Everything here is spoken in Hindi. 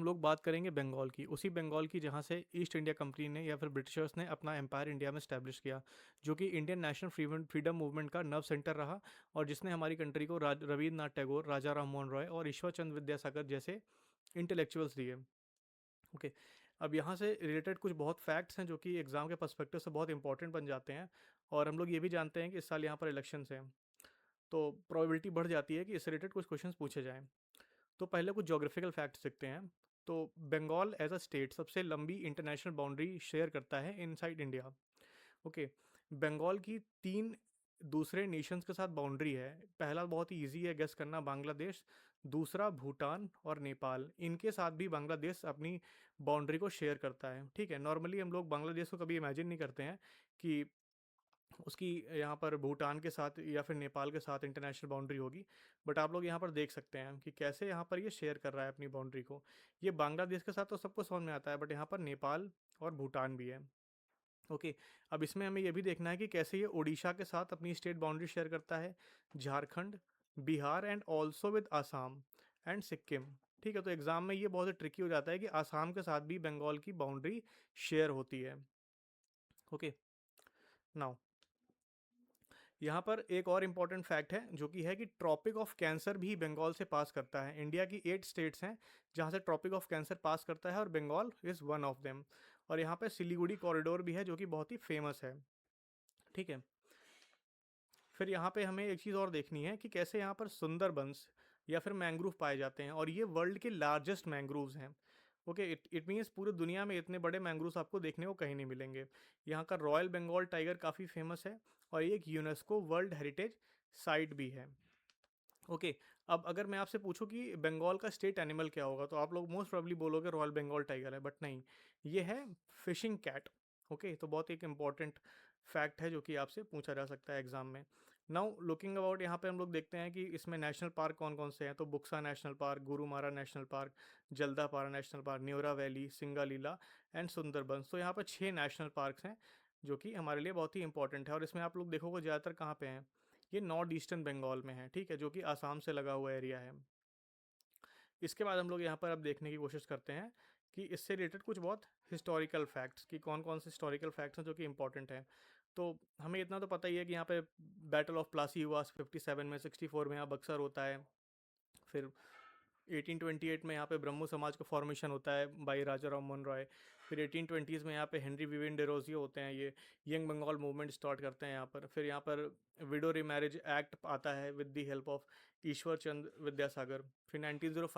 लोग बात करेंगे बंगाल की, उसी बंगाल की जहाँ से ईस्ट इंडिया कंपनी ने या फिर ब्रिटिशर्स ने अपना एम्पायर इंडिया में स्टैब्लिश किया, जो कि इंडियन नेशनल फ्रीडम मूवमेंट का नर्व सेंटर रहा, और जिसने हमारी कंट्री को रविन्द्रनाथ टैगोर, राजा राम मोहन रॉय और ईश्वर चंद्र विद्यासागर जैसे इंटेलेक्चुअल्स दिए। ओके, अब यहाँ से रिलेटेड कुछ बहुत फैक्ट्स हैं जो कि एग्जाम के पर्सपेक्टिव से बहुत इंपॉर्टेंट बन जाते हैं। और हम लोग ये भी जानते हैं कि इस साल यहाँ पर इलेक्शंस हैं, तो प्रोबेबिलिटी बढ़ जाती है कि इससे रिलेटेड कुछ क्वेश्चंस पूछे जाएं। तो पहले कुछ जोग्राफिकल फैक्ट्स देखते हैं। तो बंगाल एज अ स्टेट सबसे लंबी इंटरनेशनल बाउंड्री शेयर करता है इनसाइड इंडिया। ओके, बंगाल की 3 दूसरे नेशंस के साथ बाउंड्री है। पहला बहुत ही ईजी है गेस करना, बांग्लादेश। दूसरा भूटान और नेपाल, इनके साथ भी बांग्लादेश अपनी बाउंड्री को शेयर करता है। ठीक है, नॉर्मली हम लोग बांग्लादेश को कभी इमेजिन नहीं करते हैं कि उसकी यहाँ पर भूटान के साथ या फिर नेपाल के साथ इंटरनेशनल बाउंड्री होगी। बट आप लोग यहाँ पर देख सकते हैं कि कैसे यहाँ पर ये शेयर कर रहा है अपनी बाउंड्री को। ये बांग्लादेश के साथ तो सबको समझ में आता है, बट यहाँ पर नेपाल और भूटान भी है। ओके, अब इसमें हमें यह भी देखना है कि कैसे ये उड़ीसा के साथ अपनी स्टेट बाउंड्री शेयर करता है, Jharkhand, Bihar and also with Assam and Sikkim. ठीक है, तो एग्जाम में ये बहुत ट्रिकी हो जाता है कि आसाम के साथ भी बंगाल की बाउंड्री शेयर होती है। ओके, नाउ यहाँ पर एक और इम्पॉर्टेंट फैक्ट है जो कि है कि ट्रॉपिक ऑफ कैंसर भी बंगाल से पास करता है। इंडिया की 8 स्टेट्स हैं जहाँ से ट्रॉपिक ऑफ कैंसर पास करता है, और Bengal is one of them. और यहाँ पे सिलीगुड़ी कॉरिडोर भी है जो कि बहुत ही फेमस है। ठीक है, फिर यहाँ पे हमें एक चीज़ और देखनी है कि कैसे यहाँ पर सुंदरबंस या फिर मैंग्रोव पाए जाते हैं, और ये वर्ल्ड के लार्जेस्ट मैंग्रोव्स हैं। ओके, इट मीन्स पूरी दुनिया में इतने बड़े मैंग्रोव्स आपको देखने को कहीं नहीं मिलेंगे। यहाँ का रॉयल बंगाल टाइगर काफ़ी फेमस है, और ये एक यूनेस्को वर्ल्ड हेरिटेज साइट भी है। ओके, अब अगर मैं आपसे पूछूं कि बंगाल का स्टेट एनिमल क्या होगा, तो आप लोग मोस्ट प्रोबेबली बोलोगे रॉयल बंगाल टाइगर है, बट नहीं, ये है फिशिंग कैट। ओके, तो बहुत एक इंपॉर्टेंट फैक्ट है जो कि आपसे पूछा जा सकता है एग्जाम में। नाउ लुकिंग अबाउट, यहाँ पे हम लोग देखते हैं कि इसमें नेशनल पार्क कौन कौन से हैं। तो Buxa National Park, Gorumara National Park, Jaldapara National Park, Neora Valley, Singalila and Sundarbans. तो यहाँ पर 6 नेशनल पार्क्स हैं जो कि हमारे लिए बहुत ही इंपॉर्टेंट है। और इसमें आप लोग देखोगे ज़्यादातर कहाँ पे हैं, ये नॉर्थ ईस्टर्न बंगाल में है। ठीक है, जो कि आसाम से लगा हुआ एरिया है। इसके बाद हम लोग यहाँ पर अब देखने की कोशिश करते हैं कि इससे रिलेटेड कुछ बहुत हिस्टोरिकल फैक्ट्स, कि कौन कौन से हिस्टोरिकल फैक्ट्स हैं जो कि इंपॉर्टेंट हैं। तो हमें इतना तो पता ही है कि यहाँ पे बैटल ऑफ प्लासी हुआ 57 में, 64 में यहाँ बक्सर होता है। फिर 1828 में यहाँ पे ब्रह्मो समाज का फॉर्मेशन होता है बाई राजा राम मोहन रॉय। फिर 1820s में यहाँ पे हेनरी विवियन डेरोजियो होते हैं, ये यंग बंगाल मूवमेंट स्टार्ट करते हैं यहाँ पर। फिर यहाँ पर विडो रीमैरिज एक्ट आता है with the help of Ishwar Chandra Vidyasagar. फिर 1905